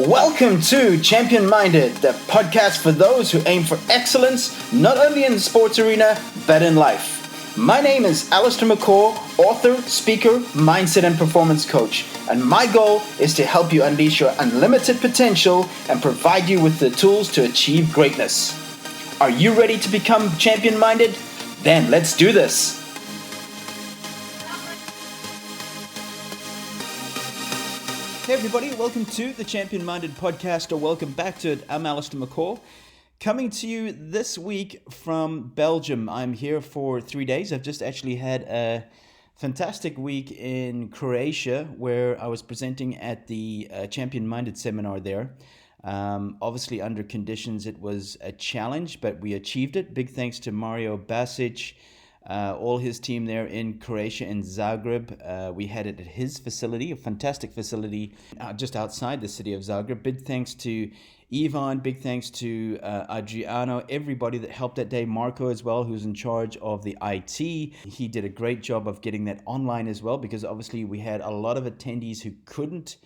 Welcome to Champion Minded, the podcast for those who aim for excellence, not only in the sports arena, but in life. My name is Allistair, author, speaker, mindset and performance coach, and my goal is to help you unleash your unlimited potential and provide you with the tools to achieve greatness. Are you ready to become champion minded? Then let's do this. Hey everybody, welcome to the Champion Minded podcast, or welcome back to it. I'm Allistair McCaw, coming to you this week from Belgium. I'm here for 3 days. I've just actually had a fantastic week in Croatia where I was presenting at the Champion Minded seminar there. Obviously under conditions it was a challenge, but we achieved it. Big thanks to Mario Basic, all his team there in Croatia and Zagreb. We had it at his facility, a fantastic facility just outside the city of Zagreb. Big thanks to Ivan, big thanks to Adriano, everybody that helped that day. Marco as well, who's in charge of the IT. He did a great job of getting that online as well, because obviously we had a lot of attendees who couldn't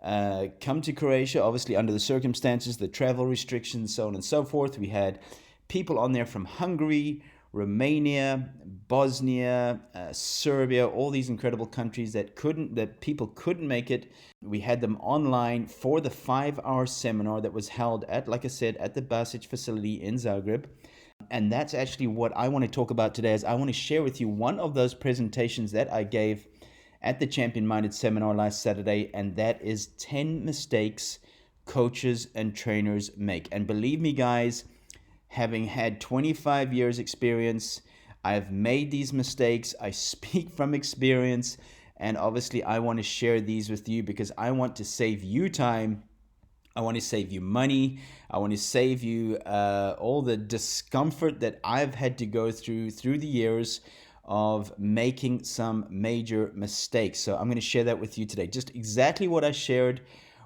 come to Croatia, obviously under the circumstances, the travel restrictions, so on and so forth. We had people on there from Hungary, Romania, Bosnia, Serbia, all these incredible countries that people couldn't make it. We had them online for the 5-hour seminar that was held at, like I said, at the Basic facility in Zagreb. And that's actually what I want to talk about today, is I want to share with you one of those presentations that I gave at the Champion Minded seminar last Saturday, and that is 10 mistakes coaches and trainers make. And believe me, guys, having had 25 years experience, I've made these mistakes. I speak from experience, and obviously I want to share these with you because I want to save you time. I want to save you money. I want to save you all the discomfort that I've had to go through the years of making some major mistakes. So I'm going to share that with you today. Just exactly what I shared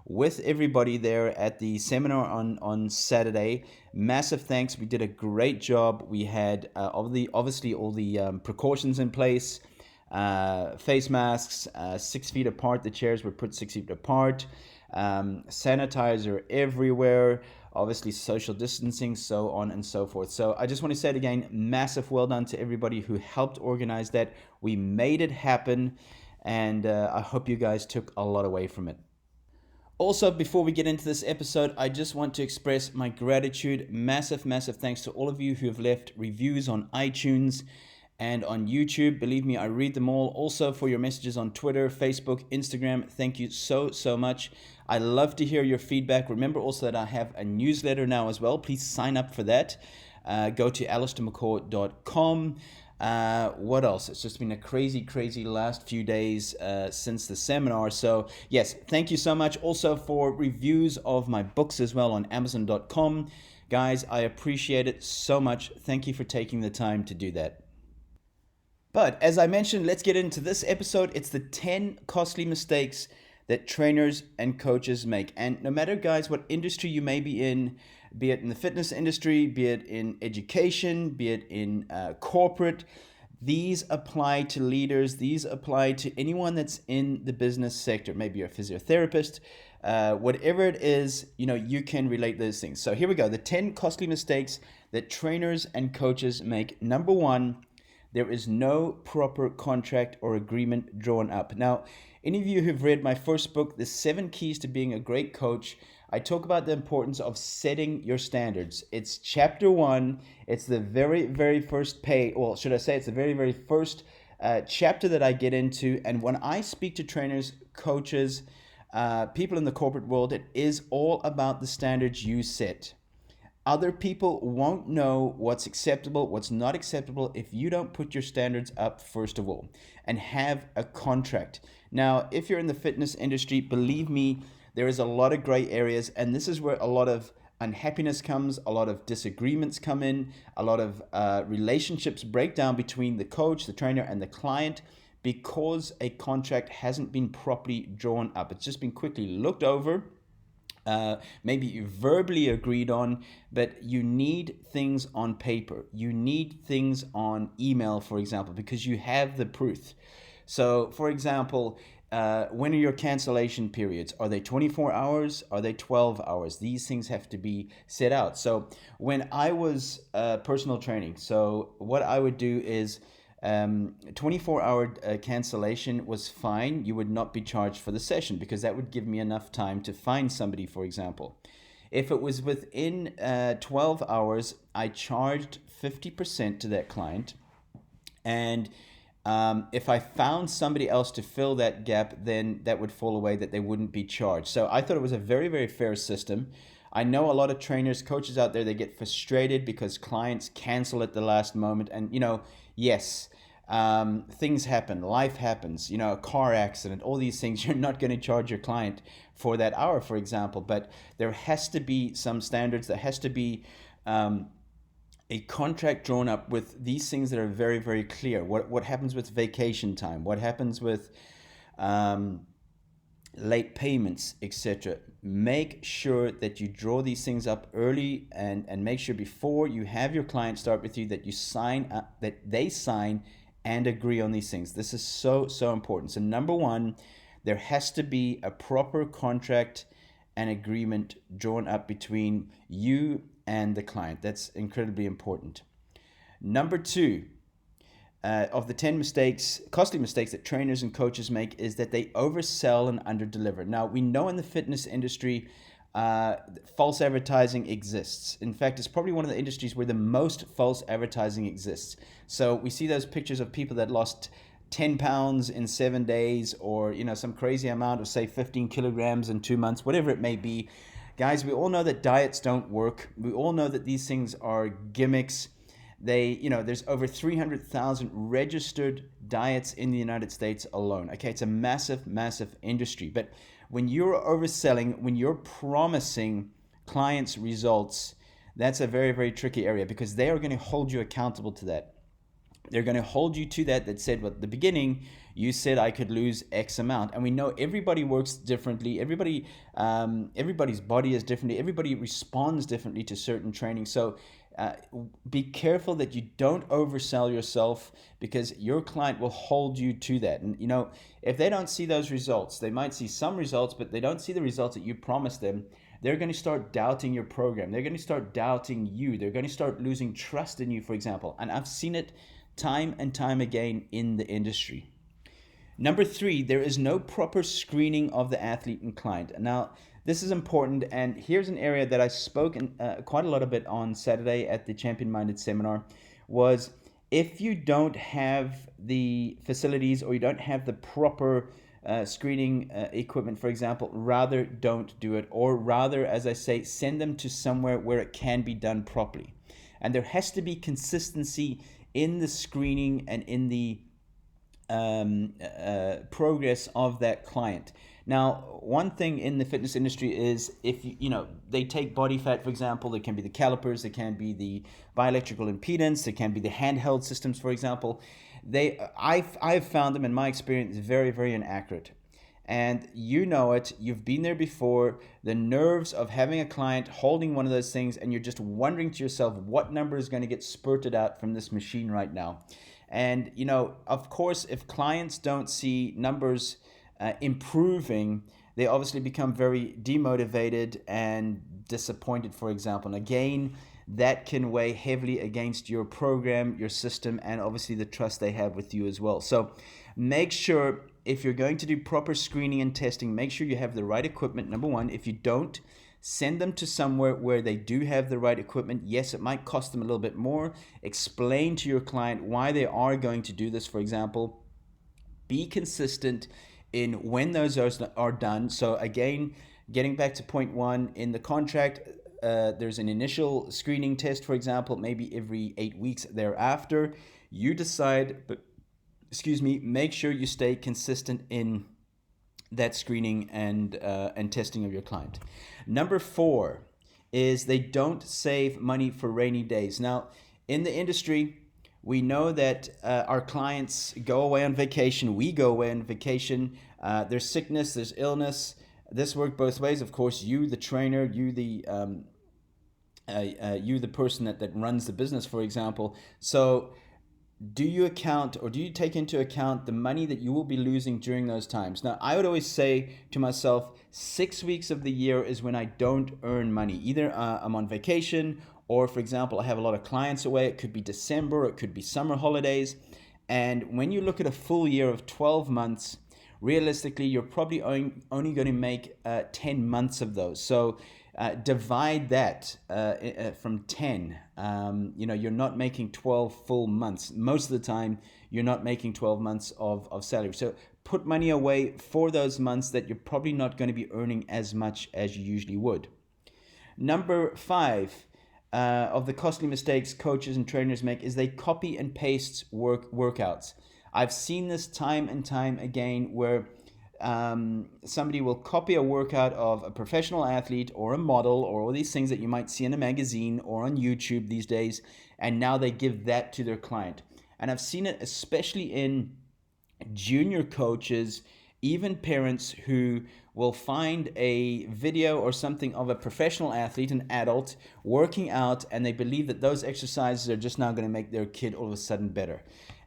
with everybody there at the seminar on Saturday. Massive thanks. We did a great job. We had obviously all the precautions in place, face masks, 6 feet apart. The chairs were put 6 feet apart, sanitizer everywhere, obviously social distancing, so on and so forth. So I just want to say it again, massive well done to everybody who helped organize that. We made it happen, and I hope you guys took a lot away from it. Also, before we get into this episode, I just want to express my gratitude. Massive thanks to all of you who have left reviews on iTunes and on YouTube. Believe me, I read them all. Also, for your messages on Twitter, Facebook, Instagram, thank you so much. I love to hear your feedback. Remember also that I have a newsletter now as well. Please sign up for that. Go to allistairmccaw.com. What else? It's just been a crazy last few days since the seminar. So yes, thank you so much. Also for reviews of my books as well on Amazon.com. Guys, I appreciate it so much. Thank you for taking the time to do that. But as I mentioned, let's get into this episode. It's the 10 costly mistakes that trainers and coaches make. And no matter, guys, what industry you may be in, be it in the fitness industry, be it in education, be it in corporate, these apply to leaders. These apply to anyone that's in the business sector. Maybe you're a physiotherapist, whatever it is, you can relate those things. So here we go. The 10 costly mistakes that trainers and coaches make. Number 1, there is no proper contract or agreement drawn up. Now, any of you who've read my first book, The 7 Keys to Being a Great Coach, I talk about the importance of setting your standards. It's chapter 1. It's the very first page, or should I say it's the very first chapter that I get into. And when I speak to trainers, coaches, people in the corporate world, it is all about the standards you set. Other people won't know what's acceptable, what's not acceptable if you don't put your standards up first of all and have a contract. Now, if you're in the fitness industry, believe me, there is a lot of gray areas, and this is where a lot of unhappiness comes, a lot of disagreements come in, a lot of relationships break down between the coach, the trainer, and the client because a contract hasn't been properly drawn up. It's just been quickly looked over. Maybe you verbally agreed on, but you need things on paper. You need things on email, for example, because you have the proof. So, for example, when are your cancellation periods? Are they 24 hours? Are they 12 hours? These things have to be set out. So when I was personal training, so what I would do is 24-hour cancellation was fine. You would not be charged for the session because that would give me enough time to find somebody, for example. If it was within 12 hours, I charged 50% to that client. And if I found somebody else to fill that gap, then that would fall away, that they wouldn't be charged. So I thought it was a very, very fair system. I know a lot of trainers, coaches out there, they get frustrated because clients cancel at the last moment. And, yes, things happen, life happens, a car accident, all these things. You're not going to charge your client for that hour, for example, but there has to be some standards. There has to be a contract drawn up with these things that are very, very clear. What happens with vacation time? What happens with late payments, etc. Make sure that you draw these things up early and make sure before you have your client start with you that you sign up, that they sign and agree on these things. This is so, so important. So number one, there has to be a proper contract and agreement drawn up between you and the client. That's incredibly important. Number two, of the 10 costly mistakes that trainers and coaches make is that they oversell and underdeliver. Now, we know in the fitness industry, false advertising exists. In fact, it's probably one of the industries where the most false advertising exists. So we see those pictures of people that lost 10 pounds in 7 days, or some crazy amount of, say, 15 kilograms in 2 months, whatever it may be. Guys, we all know that diets don't work. We all know that these things are gimmicks. There's over 300,000 registered diets in the United States alone. Okay, it's a massive, massive industry. But when you're overselling, when you're promising clients results, that's a very, very tricky area because they are going to hold you accountable to that. They're going to hold you to that said, well, at the beginning, you said I could lose X amount. And we know everybody works differently. Everybody's body is differently. Everybody responds differently to certain training. So be careful that you don't oversell yourself because your client will hold you to that. And, if they don't see those results, they might see some results, but they don't see the results that you promised them. They're going to start doubting your program. They're going to start doubting you. They're going to start losing trust in you, for example. And I've seen it time and time again in the industry. Number three, there is no proper screening of the athlete and client. Now, this is important, and here's an area that I spoke quite a lot about on Saturday at the Champion Minded seminar, was if you don't have the facilities or you don't have the proper screening equipment, for example, rather don't do it, or rather, as I say, send them to somewhere where it can be done properly. And there has to be consistency in the screening and in the progress of that client. Now, one thing in the fitness industry is if they take body fat, for example, there can be the calipers, there can be the bioelectrical impedance, there can be the handheld systems, for example. I've found them in my experience very, very inaccurate. And you know it, you've been there before, the nerves of having a client holding one of those things and you're just wondering to yourself what number is going to get spurted out from this machine right now. And, of course, if clients don't see numbers improving, they obviously become very demotivated and disappointed, for example. And again, that can weigh heavily against your program, your system, and obviously the trust they have with you as well. So make sure if you're going to do proper screening and testing, make sure you have the right equipment, number one. If you don't, send them to somewhere where they do have the right equipment. Yes, it might cost them a little bit more. Explain to your client why they are going to do this, for example. Be consistent in when those are done. So again, getting back to point one, in the contract, there's an initial screening test, for example, maybe every 8 weeks thereafter. You decide, but make sure you stay consistent in that screening and testing of your client. Number four is they don't save money for rainy days. Now, in the industry, we know that our clients go away on vacation. We go away on vacation. There's sickness, there's illness. This works both ways. Of course, you, the trainer, you the person that runs the business, for example. So do you account or do you take into account the money that you will be losing during those times? Now, I would always say to myself, 6 weeks of the year is when I don't earn money. Either I'm on vacation, or for example, I have a lot of clients away. It could be December, it could be summer holidays. And when you look at a full year of 12 months, realistically, you're probably only going to make 10 months of those. So divide that from 10. You're not making 12 full months. Most of the time, you're not making 12 months of salary. So put money away for those months that you're probably not going to be earning as much as you usually would. Number 5 of the costly mistakes coaches and trainers make is they copy and paste workouts. I've seen this time and time again where somebody will copy a workout of a professional athlete or a model or all these things that you might see in a magazine or on YouTube these days, and now they give that to their client. And I've seen it especially in junior coaches, even parents who will find a video or something of a professional athlete, an adult, working out, and they believe that those exercises are just now going to make their kid all of a sudden better.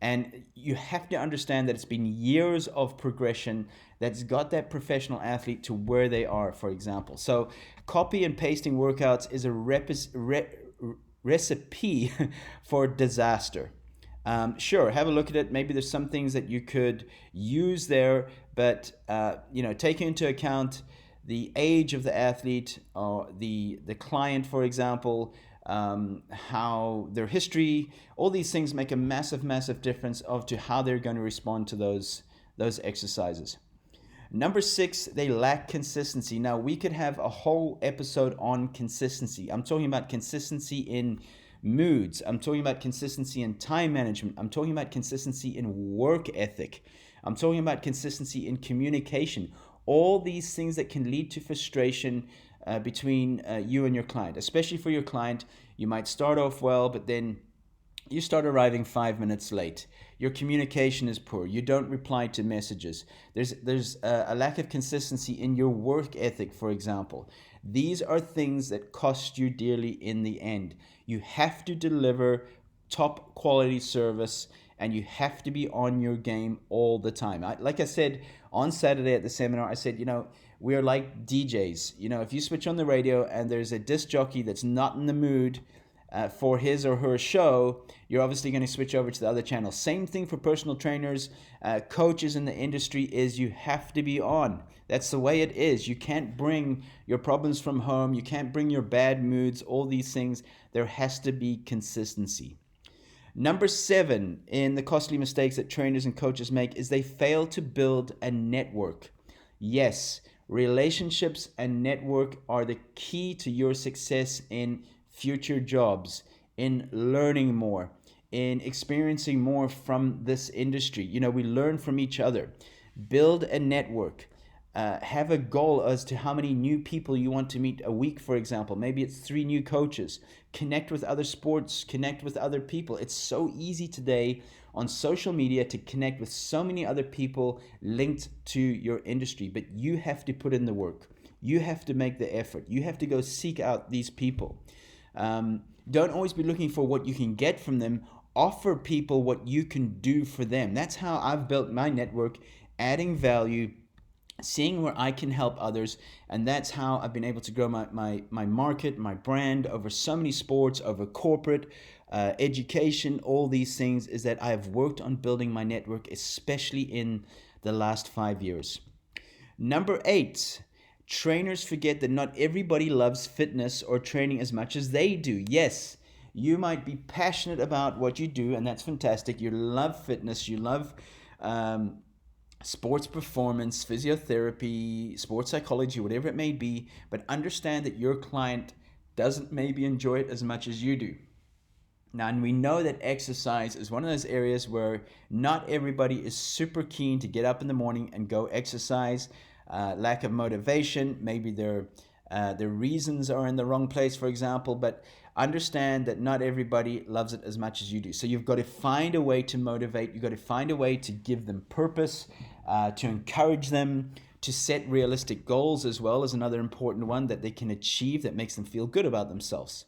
And you have to understand that it's been years of progression that's got that professional athlete to where they are, for example. So copy and pasting workouts is a recipe for disaster. Sure, have a look at it. Maybe there's some things that you could use there, but taking into account the age of the athlete or the client, for example, how their history, all these things make a massive difference to how they're going to respond to those exercises. Number 6, they lack consistency. Now, we could have a whole episode on consistency. I'm talking about consistency in moods. I'm talking about consistency in time management. I'm talking about consistency in work ethic. I'm talking about consistency in communication. All these things that can lead to frustration between you and your client. Especially for your client, you might start off well, but then you start arriving 5 minutes late. Your communication is poor. You don't reply to messages. There's a lack of consistency in your work ethic, for example. These are things that cost you dearly in the end. You have to deliver top quality service, and you have to be on your game all the time. Like I said on Saturday at the seminar, I said, we are like DJs. If you switch on the radio and there's a disc jockey that's not in the mood for his or her show, you're obviously going to switch over to the other channel. Same thing for personal trainers, coaches in the industry, is you have to be on. That's the way it is. You can't bring your problems from home. You can't bring your bad moods, all these things. There has to be consistency. Number 7 in the costly mistakes that trainers and coaches make is they fail to build a network. Yes, relationships and network are the key to your success in future jobs, in learning more, in experiencing more from this industry. We learn from each other. Build a network. Have a goal as to how many new people you want to meet a week, for example. Maybe it's 3 new coaches. Connect with other sports, connect with other people. It's so easy today on social media to connect with so many other people linked to your industry, but you have to put in the work. You have to make the effort. You have to go seek out these people. Don't always be looking for what you can get from them. Offer people what you can do for them. That's how I've built my network, adding value, seeing where I can help others, and that's how I've been able to grow my market, my brand over so many sports, over corporate, education, all these things, is that I've worked on building my network, especially in the last 5 years. Number 8, trainers forget that not everybody loves fitness or training as much as they do. Yes, you might be passionate about what you do, and that's fantastic. You love fitness, you love sports performance, physiotherapy, sports psychology, whatever it may be, but understand that your client doesn't maybe enjoy it as much as you do. Now, and we know that exercise is one of those areas where not everybody is super keen to get up in the morning and go exercise. Lack of motivation, maybe their reasons are in the wrong place, for example, but understand that not everybody loves it as much as you do. So you've got to find a way to motivate. You've got to find a way to give them purpose, to encourage them, to set realistic goals as well as another important one that they can achieve that makes them feel good about themselves.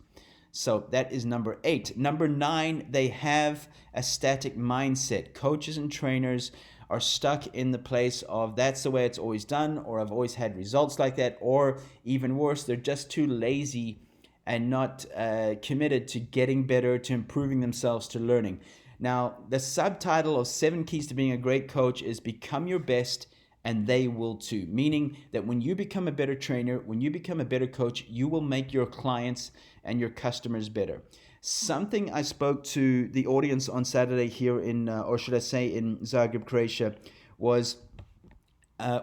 So that is number 8. Number 9, they have a static mindset. Coaches and trainers are stuck in the place of that's the way it's always done, or I've always had results like that, or even worse, they're just too lazy and not committed to getting better, to improving themselves, to learning. Now, the subtitle of 7 Keys to Being a Great Coach is Become Your Best and They Will Too. Meaning that when you become a better trainer, when you become a better coach, you will make your clients and your customers better. Something I spoke to the audience on Saturday here in, or should I say in Zagreb, Croatia, was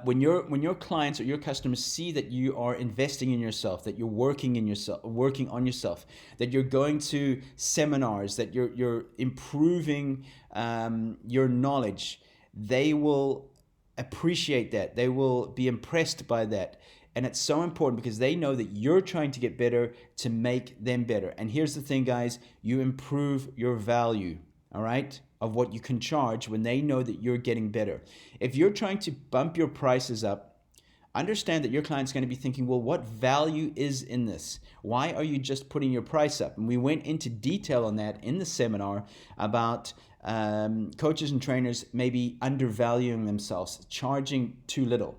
when your clients or your customers see that you are investing in yourself, that you're working on yourself, that you're going to seminars, that you're improving your knowledge, they will appreciate that. They will be impressed by that. And it's so important because they know that you're trying to get better to make them better. And here's the thing, guys, you improve your value, all right, of what you can charge when they know that you're getting better. If you're trying to bump your prices up, understand that your client's going to be thinking, well, what value is in this? Why are you just putting your price up? And we went into detail on that in the seminar about coaches and trainers maybe undervaluing themselves, charging too little.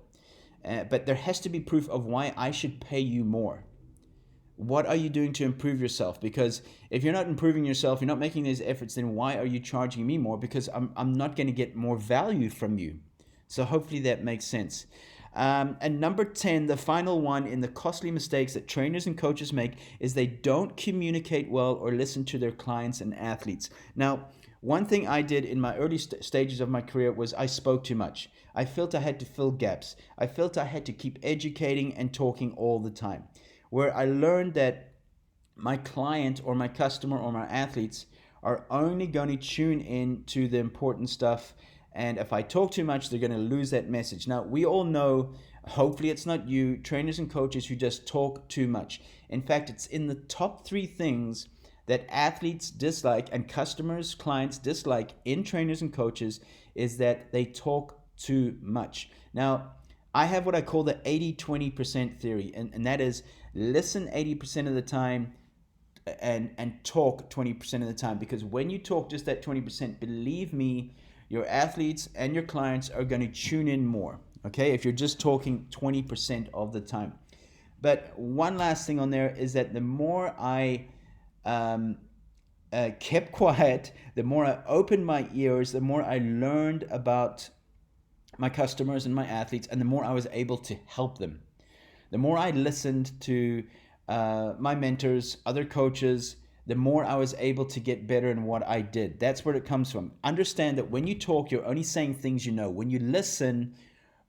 But there has to be proof of why I should pay you more. What are you doing to improve yourself? Because if you're not improving yourself, you're not making these efforts, then why are you charging me more? Because I'm not going to get more value from you. So hopefully that makes sense. And number 10, the final one in the costly mistakes that trainers and coaches make is they don't communicate well or listen to their clients and athletes. Now, one thing I did in my early stages of my career was I spoke too much. I felt I had to fill gaps. I felt I had to keep educating and talking all the time. Where I learned that my client or my customer or my athletes are only going to tune in to the important stuff. And if I talk too much, they're going to lose that message. Now, we all know, hopefully it's not you, trainers and coaches who just talk too much. In fact, it's in the top 3 things that athletes dislike and customers, clients dislike in trainers and coaches is that they talk too much. Now, I have what I call the 80-20% theory, and that is listen 80% of the time and talk 20% of the time. Because when you talk just that 20%, believe me, your athletes and your clients are going to tune in more, okay, if you're just talking 20% of the time. But one last thing on there is that the more I kept quiet, the more I opened my ears, the more I learned about my customers and my athletes, and the more I was able to help them. The more I listened to my mentors, other coaches, the more I was able to get better in what I did. That's where it comes from. Understand that when you talk, you're only saying things you know. When you listen,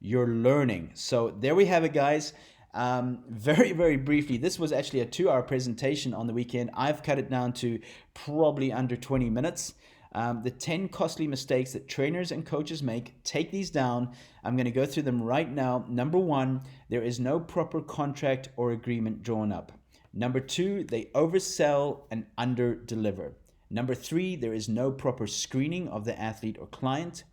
you're learning. So there we have it, guys. Very, very briefly, this was actually a 2-hour presentation on the weekend. I've cut it down to probably under 20 minutes. The 10 costly mistakes that trainers and coaches make. Take these down. I'm going to go through them right now. Number 1, there is no proper contract or agreement drawn up. Number 2, they oversell and underdeliver. Number 3, there is no proper screening of the athlete or client.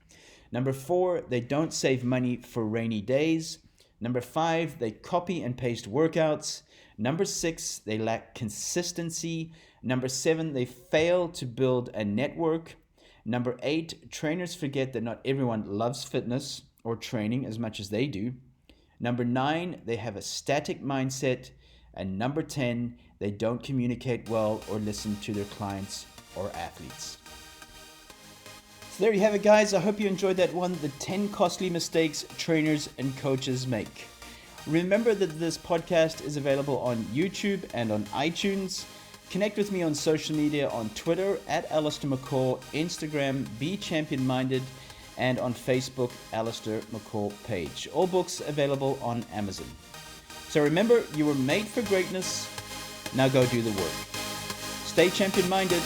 Number 4, they don't save money for rainy days. Number 5, they copy and paste workouts. Number 6, they lack consistency. Number 7, they fail to build a network. Number 8, trainers forget that not everyone loves fitness or training as much as they do. Number 9, they have a static mindset. And number 10, they don't communicate well or listen to their clients or athletes. So there you have it, guys. I hope you enjoyed that one, the 10 costly mistakes trainers and coaches make. Remember that this podcast is available on YouTube and on iTunes. Connect with me on social media on Twitter at Allistair McCall, Instagram Be Champion Minded, and on Facebook Allistair McCall page. All books available on Amazon. So remember, you were made for greatness. Now go do the work. Stay champion minded.